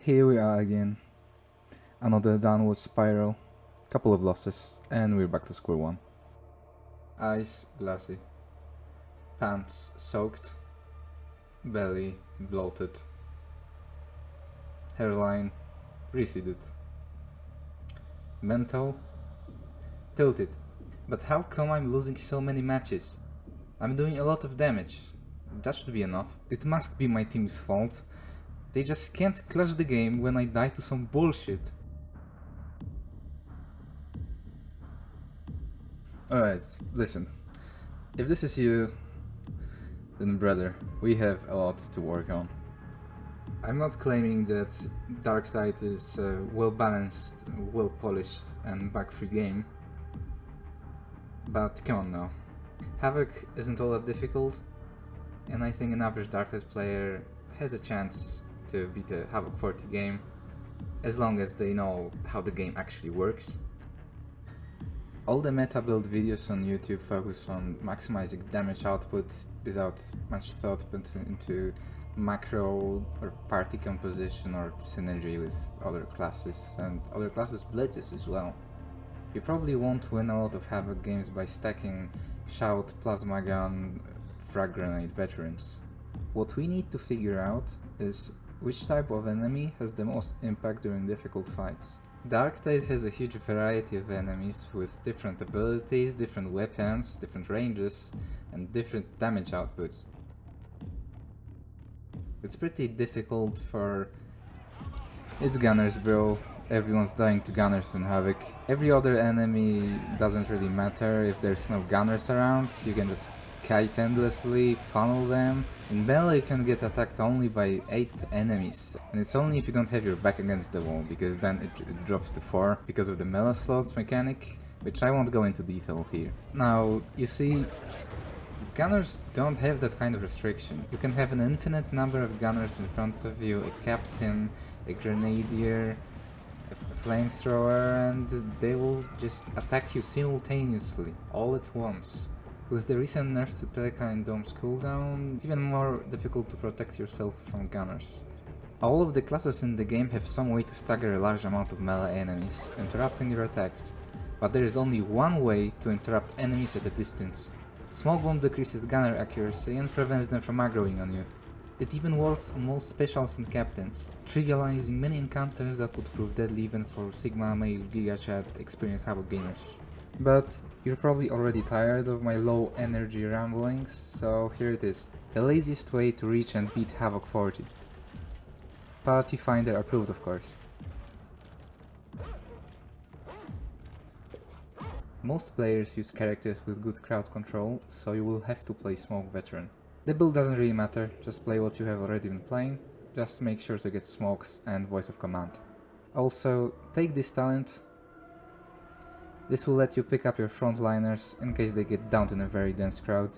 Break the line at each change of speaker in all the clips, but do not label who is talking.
Here we are again. Another downward spiral, couple of losses, and we're back to square one. Eyes glassy, pants soaked, belly bloated, hairline receded, mental tilted. But how come I'm losing so many matches? I'm doing a lot of damage. That should be enough. It must be my team's fault. They just can't clutch the game when I die to some bullshit. Alright, listen. If this is you, then brother, we have a lot to work on. I'm not claiming that Darktide is a well-balanced, well-polished and bug-free game. But come on now. Havoc isn't all that difficult, and I think an average Darktide player has a chance to beat a Havoc 40 game, as long as they know how the game actually works. All the meta build videos on YouTube focus on maximizing damage output without much thought put into macro or party composition or synergy with other classes and other classes' blitzes as well. You probably won't win a lot of Havoc games by stacking Shout, Plasma Gun, Frag Grenade veterans. What we need to figure out is which type of enemy has the most impact during difficult fights. Darktide has a huge variety of enemies with different abilities, different weapons, different ranges, and different damage outputs. It's pretty difficult for... It's Gunners, bro. Everyone's dying to Gunners in Havoc. Every other enemy doesn't really matter. If there's no Gunners around, you can just kite endlessly, funnel them. In melee you can get attacked only by 8 enemies, and it's only if you don't have your back against the wall, because then it drops to 4 because of the melee slots mechanic, which I won't go into detail here. Now, you see, Gunners don't have that kind of restriction. You can have an infinite number of Gunners in front of you, a Captain, a Grenadier, a Flamethrower, and they will just attack you simultaneously, all at once. With the recent nerf to Teleka and Dome's cooldown, it's even more difficult to protect yourself from Gunners. All of the classes in the game have some way to stagger a large amount of melee enemies, interrupting your attacks, but there is only one way to interrupt enemies at a distance. Smoke Bomb decreases Gunner accuracy and prevents them from aggroing on you. It even works on most specials and captains, trivializing many encounters that would prove deadly even for Sigma, Male, GigaChat, experienced Havoc gamers. But you're probably already tired of my low energy ramblings, so here it is. The laziest way to reach and beat Havoc 40. Party Finder approved, of course. Most players use characters with good crowd control, so you will have to play Smoke Veteran. The build doesn't really matter, just play what you have already been playing, just make sure to get smokes and voice of command. Also, take this talent. This will let you pick up your frontliners in case they get downed in a very dense crowd.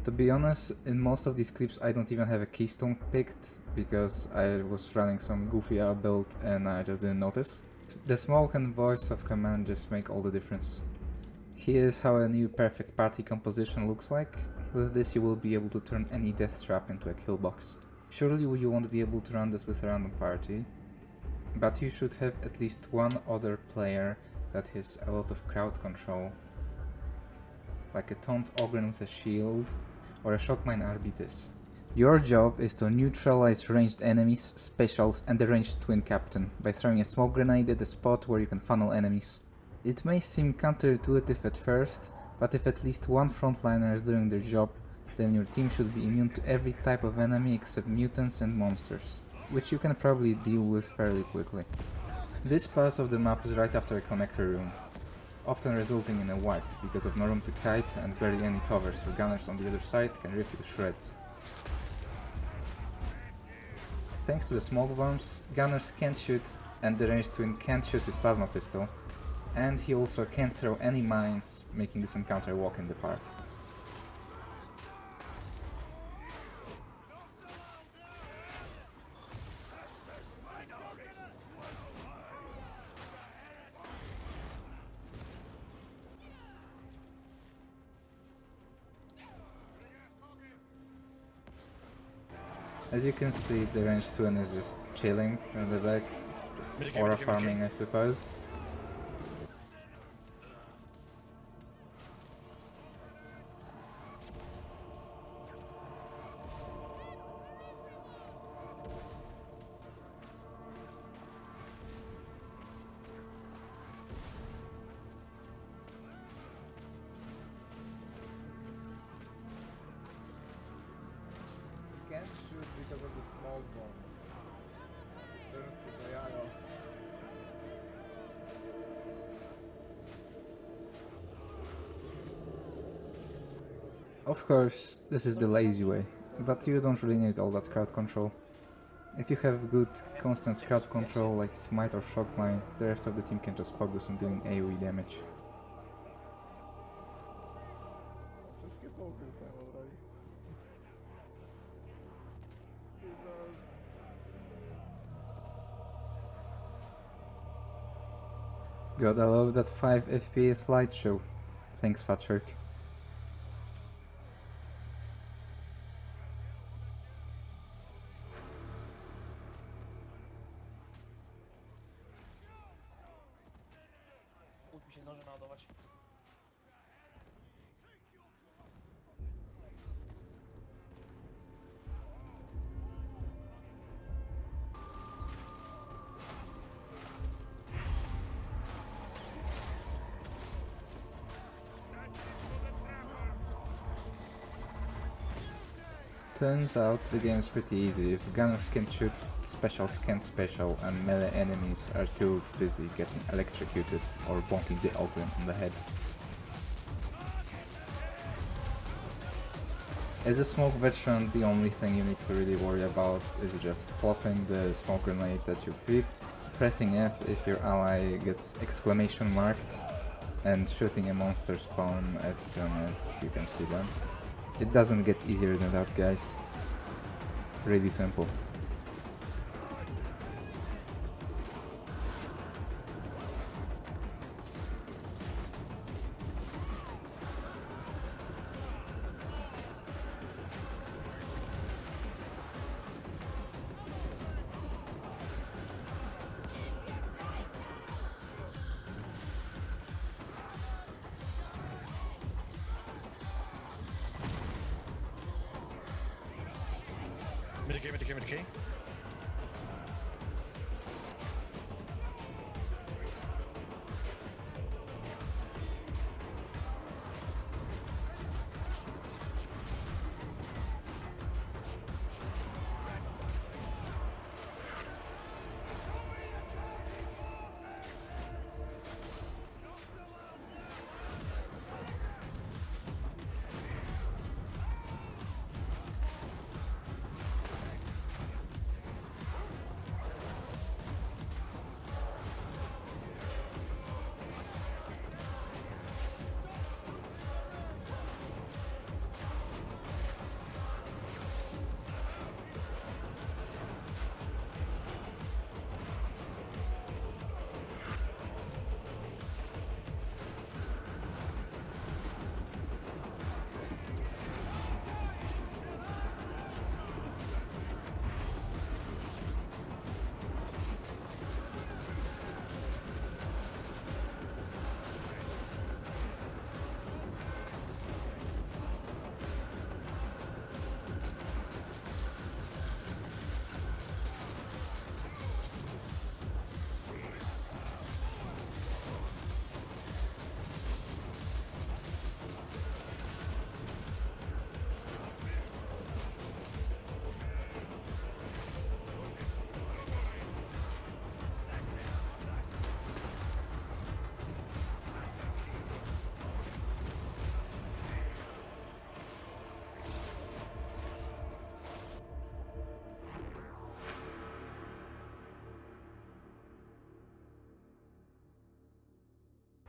To be honest, in most of these clips I don't even have a keystone picked, because I was running some goofy build and I just didn't notice. The smoke and voice of command just make all the difference. Here's how a new perfect party composition looks like. With this you will be able to turn any death trap into a kill box. Surely you won't be able to run this with a random party, but you should have at least one other player that has a lot of crowd control, like a Taunt Ogren with a shield, or a Shockmine Arbites. Your job is to neutralize ranged enemies, specials, and the ranged Twin Captain by throwing a smoke grenade at the spot where you can funnel enemies. It may seem counterintuitive at first, but if at least one frontliner is doing their job, then your team should be immune to every type of enemy except mutants and monsters, which you can probably deal with fairly quickly. This part of the map is right after a connector room, often resulting in a wipe because of no room to kite and barely any cover, so Gunners on the other side can rip you to shreds. Thanks to the smoke bombs, Gunners can't shoot and the ranged twin can't shoot his plasma pistol, and he also can't throw any mines, making this encounter a walk in the park. As you can see, the ranged one is just chilling in the back, just aura farming, I suppose. Can't shoot because of the small bomb. It turns his AI off. Of course, this is the lazy way, but you don't really need all that crowd control. If you have good constant crowd control like Smite or Shockmine, the rest of the team can just focus on dealing AoE damage. Gotta love that 5 FPS slideshow. Thanks, Fatshark.
Ult mi się zdąży naładować.
Turns out the game is pretty easy. If gunners can shoot, specials can special, and melee enemies are too busy getting electrocuted or bonking the Ogre on the head. As a smoke veteran, the only thing you need to really worry about is just plopping the smoke grenade at your feet, pressing F if your ally gets exclamation marked, and shooting a monster spawn as soon as you can see them. It doesn't get easier than that, guys. Really simple.
Mid-K.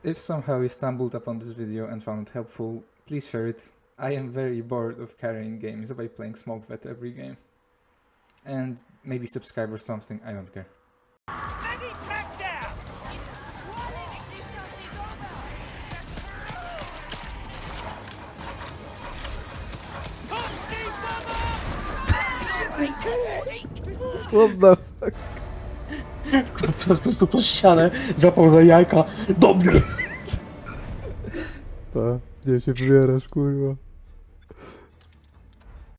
If somehow you stumbled upon this video and found it helpful, please share it. I am very bored of carrying games by playing Smoke Vet every game. And maybe subscribe or something, I don't care.
My God.
What the fuck?
Po prostu przez ścianę zapał za jajka. Do mnie!
To, gdzie się wybierasz, kurwa?